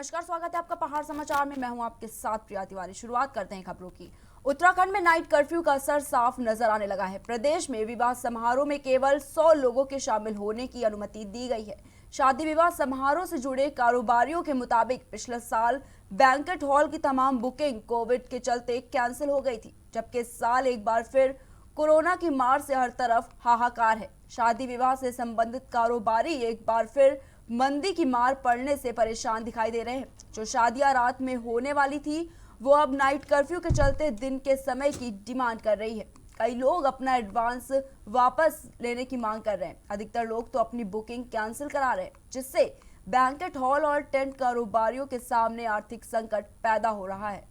नमस्कार, स्वागत है आपका पहाड़ समाचार में। मैं हूं आपके साथ प्रिया तिवारी। शुरुआत करते हैं खबरों की। उत्तराखंड में नाइट कर्फ्यू का असर साफ नजर आने लगा है। प्रदेश में विवाह समारोह में केवल 100 लोगों के शामिल होने की अनुमति दी गई है। शादी विवाह समारोह से जुड़े कारोबारियों के मुताबिक पिछले साल बैंकेट हॉल की तमाम बुकिंग कोविड के चलते कैंसिल हो गई थी, जबकि इस साल एक बार फिर कोरोना की मार से हर तरफ हाहाकार है। शादी विवाह से संबंधित कारोबारी एक बार फिर मंदी की मार पड़ने से परेशान दिखाई दे रहे हैं। जो शादियां रात में होने वाली थी वो अब नाइट कर्फ्यू के चलते दिन के समय की डिमांड कर रही है। कई लोग अपना एडवांस वापस लेने की मांग कर रहे हैं। अधिकतर लोग तो अपनी बुकिंग कैंसिल करा रहे हैं, जिससे बैंकेट हॉल और टेंट कारोबारियों के सामने आर्थिक संकट पैदा हो रहा है।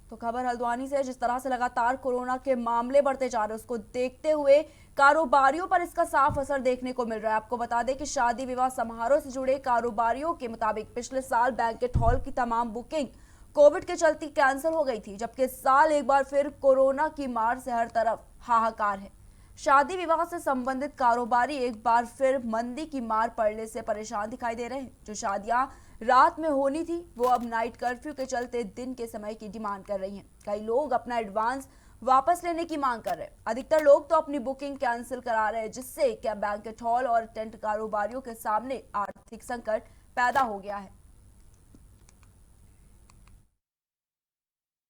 तो खबर हल्द्वानी से, जिस तरह से लगातार कोरोना के मामले बढ़ते जा रहे हैं, उसको देखते हुए कारोबारियों पर इसका साफ असर देखने को मिल रहा है। आपको बता दें कि शादी विवाह समारोह से जुड़े कारोबारियों के मुताबिक पिछले साल बैंकेट हॉल की तमाम बुकिंग कोविड के चलते कैंसिल हो गई थी, जबकि इस साल एक बार फिर कोरोना की मार से हर तरफ हाहाकार है। शादी विवाह से संबंधित कारोबारी एक बार फिर मंदी की मार पड़ने से परेशान दिखाई दे रहे हैं। जो शादियां रात में होनी थी वो अब नाइट कर्फ्यू के चलते दिन के समय की डिमांड कर रही हैं। कई लोग अपना एडवांस वापस लेने की मांग कर रहे हैं। अधिकतर लोग तो अपनी बुकिंग कैंसिल करा रहे हैं, जिससे क्या बैंकेट हॉल और टेंट कारोबारियों के सामने आर्थिक संकट पैदा हो गया है।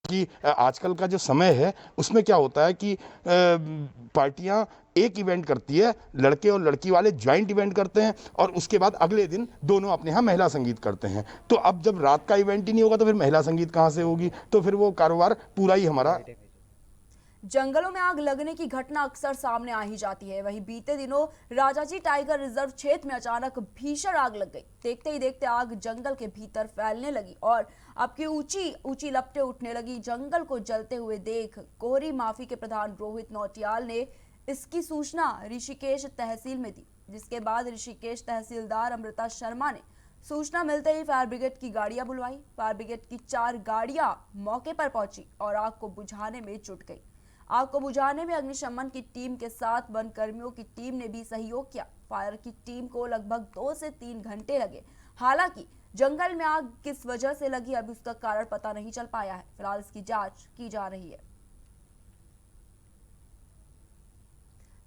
कि आजकल का जो समय है उसमें क्या होता है कि पार्टियां एक इवेंट करती है, लड़के और लड़की वाले ज्वाइंट इवेंट करते हैं और उसके बाद अगले दिन दोनों अपने यहाँ महिला संगीत करते हैं। तो अब जब रात का इवेंट ही नहीं होगा तो फिर महिला संगीत कहाँ से होगी? तो फिर वो कारोबार पूरा ही हमारा। जंगलों में आग लगने की घटना अक्सर सामने आ ही जाती है। वहीं बीते दिनों राजाजी टाइगर रिजर्व क्षेत्र में अचानक भीषण आग लग गई। देखते ही देखते आग जंगल के भीतर फैलने लगी और अब की ऊंची ऊंची लपटें उठने लगी। जंगल को जलते हुए देख कोहरी माफी के प्रधान रोहित नौटियाल ने इसकी सूचना ऋषिकेश तहसील में दी, जिसके बाद ऋषिकेश तहसीलदार अमृता शर्मा ने सूचना मिलते ही फायर ब्रिगेड की गाड़ियां बुलवाई। फायर ब्रिगेड की 4 गाड़ियां मौके पर पहुंची और आग को बुझाने में जुट गई। आग को बुझाने में अग्निशमन की टीम के साथ वन कर्मियों की टीम ने भी सहयोग किया। फायर की टीम को लगभग 2 से 3 घंटे लगे। हालांकि जंगल में आग किस वजह से लगी अभी उसका कारण पता नहीं चल पाया है। फिलहाल इसकी जांच की जा रही है।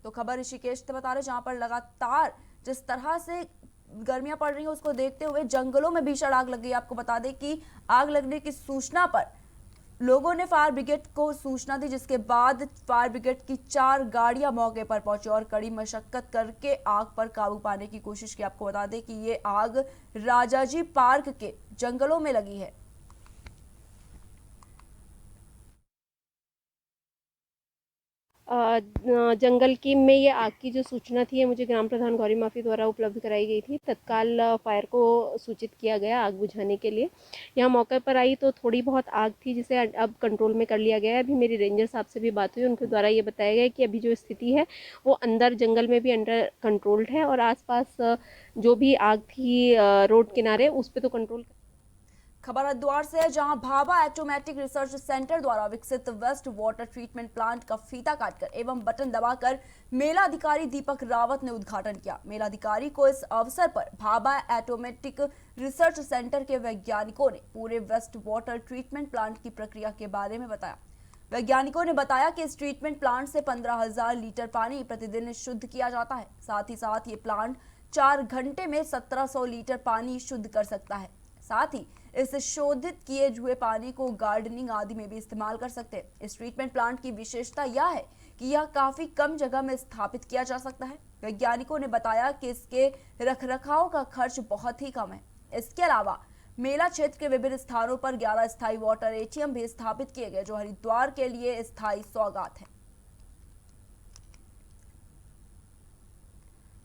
तो खबर ऋषिकेश से बता रहे, जहां पर लगातार जिस तरह से गर्मियां पड़ रही हैं उसको देखते हुए जंगलों में भीषण आग लग गई। आपको बता दें कि आग लगने की सूचना पर लोगों ने फायर ब्रिगेड को सूचना दी, जिसके बाद फायर ब्रिगेड की 4 गाड़ियां मौके पर पहुंची और कड़ी मशक्कत करके आग पर काबू पाने की कोशिश की। आपको बता दें कि ये आग राजाजी पार्क के जंगलों में लगी है। जंगल की में ये आग की जो सूचना थी, ये मुझे ग्राम प्रधान गौरी माफी द्वारा उपलब्ध कराई गई थी। तत्काल फायर को सूचित किया गया आग बुझाने के लिए। यहाँ मौके पर आई तो थोड़ी बहुत आग थी, जिसे अब कंट्रोल में कर लिया गया है। अभी मेरी रेंजर साहब से भी बात हुई, उनके द्वारा ये बताया गया कि अभी जो स्थिति है वो अंदर जंगल में भी अंडर कंट्रोल्ड है और आसपास जो भी आग थी रोड किनारे उस पर तो कंट्रोल। खबर हरिद्वार से है, जहां भाभा ऑटोमेटिक रिसर्च सेंटर द्वारा विकसित वेस्ट वाटर ट्रीटमेंट प्लांट का फीता काटकर एवं बटन दबाकर मेला अधिकारी दीपक रावत ने उद्घाटन किया। मेला अधिकारी को इस अवसर पर भाभा ऑटोमेटिक रिसर्च सेंटर के वैज्ञानिकों ने पूरे वेस्ट वाटर ट्रीटमेंट प्लांट की प्रक्रिया के बारे में बताया। वैज्ञानिकों ने बताया कि इस ट्रीटमेंट प्लांट से 15,000 लीटर पानी प्रतिदिन शुद्ध किया जाता है। साथ ही साथ ये प्लांट 4 घंटे में 1700 लीटर पानी शुद्ध कर सकता है। साथ ही इस शोधित किए हुए पानी को गार्डनिंग आदि में भी इस्तेमाल कर सकते हैं। इस ट्रीटमेंट प्लांट की विशेषता यह है कि यह काफी कम जगह में स्थापित किया जा सकता है। वैज्ञानिकों ने बताया कि इसके रखरखाव का खर्च बहुत ही कम है। इसके अलावा मेला क्षेत्र के विभिन्न स्थानों पर 11 स्थायी वाटर एटीएम भी स्थापित किए गए, जो हरिद्वार के लिए स्थायी सौगात है।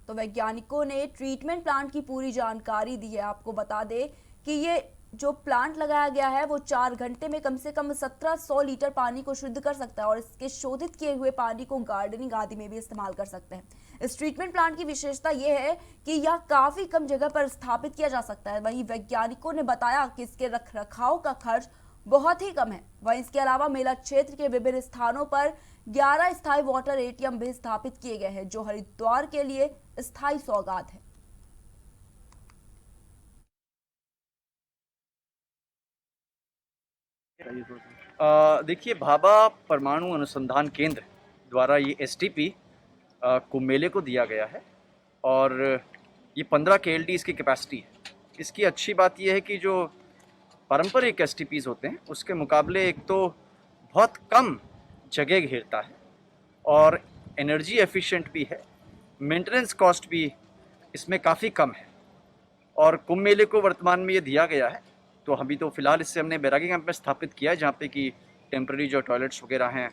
तो वैज्ञानिकों ने ट्रीटमेंट प्लांट की पूरी जानकारी दी है। आपको बता दें कि ये जो प्लांट लगाया गया है वो 4 घंटे में कम से कम 1700 लीटर पानी को शुद्ध कर सकता है और इसके शोधित किए हुए पानी को गार्डनिंग आदि में भी इस्तेमाल कर सकते हैं। इस ट्रीटमेंट प्लांट की विशेषता यह है कि यह काफी कम जगह पर स्थापित किया जा सकता है। वहीं वैज्ञानिकों ने बताया कि इसके रखरखाव का खर्च बहुत ही कम है। वहीं इसके अलावा मेला क्षेत्र के विभिन्न स्थानों पर 11 स्थायी वाटर एटीएम भी स्थापित किए गए हैं, जो हरिद्वार के लिए स्थायी सौगात है। देखिए, भाभा परमाणु अनुसंधान केंद्र द्वारा ये एसटीपी कुंभ मेले को दिया गया है और ये 15 केएलडी इसकी कैपेसिटी है। इसकी अच्छी बात यह है कि जो पारंपरिक एसटीपीज होते हैं उसके मुकाबले एक तो बहुत कम जगह घेरता है और एनर्जी एफिशिएंट भी है, मेंटेनेंस कॉस्ट भी इसमें काफ़ी कम है। और कुंभ मेले को वर्तमान में ये दिया गया है, तो अभी तो फिलहाल इससे हमने बैरागी कैंप में स्थापित किया है, जहाँ पे कि टेम्प्रेरी जो टॉयलेट्स वगैरह हैं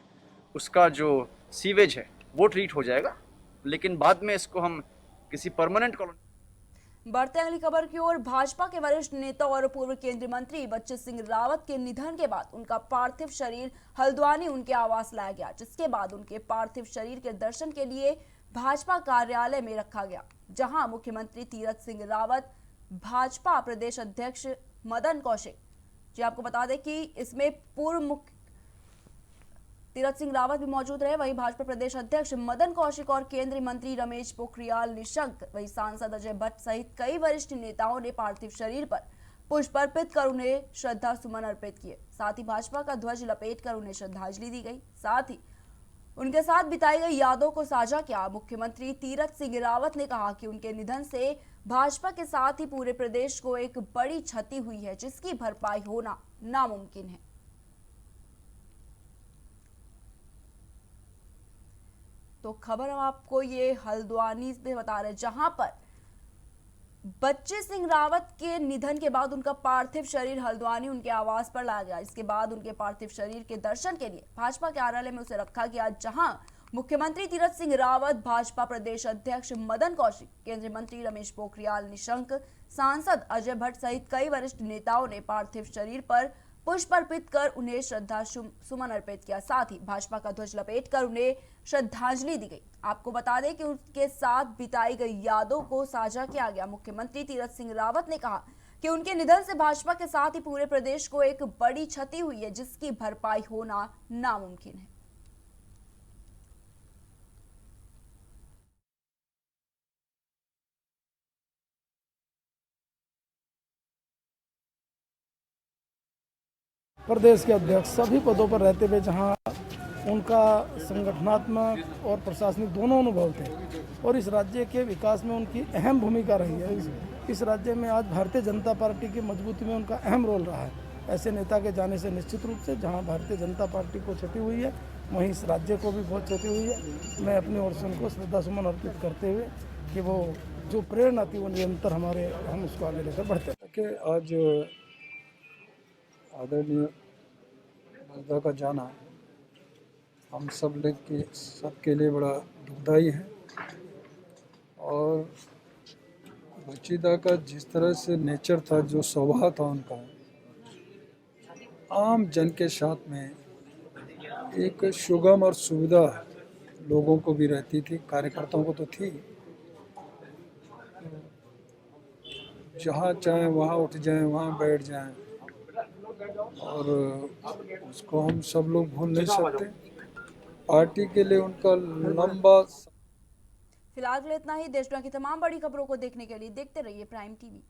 उसका जो सीवेज है वो ट्रीट हो जाएगा, लेकिन बाद में इसको हम किसी परमानेंट कॉलोनी। बढ़ते अगली खबर की ओर। भाजपा के वरिष्ठ नेता और पूर्व केंद्रीय मंत्री बच्चू सिंह रावत के निधन के बाद उनका पार्थिव शरीर हल्द्वानी उनके आवास लाया गया, जिसके बाद उनके पार्थिव शरीर के दर्शन के लिए भाजपा कार्यालय में रखा गया, जहां मुख्यमंत्री तीरथ सिंह रावत, भाजपा प्रदेश अध्यक्ष मदन कौशिक जी, आपको बता दें कि इसमें पूर्व मुख्य तीरथ सिंह रावत भी मौजूद रहे, वहीं भाजपा प्रदेश अध्यक्ष मदन कौशिक और केंद्रीय मंत्री रमेश पोखरियाल निशंक, वहीं सांसद अजय भट्ट सहित कई वरिष्ठ नेताओं ने पार्थिव शरीर पर पुष्प अर्पित कर उन्हें श्रद्धा सुमन अर्पित किए। साथ ही भाजपा का ध्वज लपेटकर उन्हें श्रद्धांजलि दी गई। साथ ही उनके साथ बिताई गई यादों को साझा किया। मुख्यमंत्री तीरथ सिंह रावत ने कहा कि उनके निधन से भाजपा के साथ ही पूरे प्रदेश को एक बड़ी क्षति हुई है, जिसकी भरपाई होना नामुमकिन है। तो खबर हम आपको ये हल्द्वानी से बता रहे हैं, जहां पर बच्चू सिंह रावत के निधन के बाद उनका पार्थिव शरीर हल्द्वानी उनके आवास पर लाया गया। इसके बाद उनके पार्थिव शरीर के दर्शन के लिए भाजपा कार्यालय में उसे रखा गया, जहां मुख्यमंत्री तीरथ सिंह रावत, भाजपा प्रदेश अध्यक्ष मदन कौशिक, केंद्रीय मंत्री रमेश पोखरियाल निशंक, सांसद अजय भट्ट सहित कई वरिष्ठ नेताओं ने पार्थिव शरीर पर पुष्प अर्पित कर उन्हें श्रद्धा सुमन अर्पित किया। साथ ही भाजपा का ध्वज लपेटकर उन्हें श्रद्धांजलि दी गई। आपको बता दें कि उनके साथ बिताई गई यादों को साझा किया गया। मुख्यमंत्री तीरथ सिंह रावत ने कहा कि उनके निधन से भाजपा के साथ ही पूरे प्रदेश को एक बड़ी क्षति हुई है, जिसकी भरपाई होना नामुमकिन है। प्रदेश के अध्यक्ष सभी पदों पर रहते हुए जहां उनका संगठनात्मक और प्रशासनिक दोनों अनुभव थे और इस राज्य के विकास में उनकी अहम भूमिका रही है। इस राज्य में आज भारतीय जनता पार्टी की मजबूती में उनका अहम रोल रहा है। ऐसे नेता के जाने से निश्चित रूप से जहां भारतीय जनता पार्टी को क्षति हुई है, वहीं इस राज्य को भी बहुत क्षति हुई है। मैं अपनी ओर से उनको श्रद्धासुमन अर्पित करते हुए कि वो जो प्रेरणा थी वो निरंतर हम उसको आगे लेकर बढ़ते कि आज आदरणीय दादा का जाना हम सबके लिए बड़ा दुखदाई है। और बच्चीदा का जिस तरह से नेचर था, जो स्वभाव था उनका, आम जन के साथ में एक सुगम और सुविधा लोगों को भी रहती थी, कार्यकर्ताओं को तो थी। जहाँ चाहे वहाँ उठ जाएं, वहाँ बैठ जाएं, और उसको हम सब लोग भूल नहीं सकते। पार्टी के लिए उनका लंबा। फिलहाल इतना ही। देश दुनिया की तमाम बड़ी खबरों को देखने के लिए देखते रहिए प्राइम टीवी।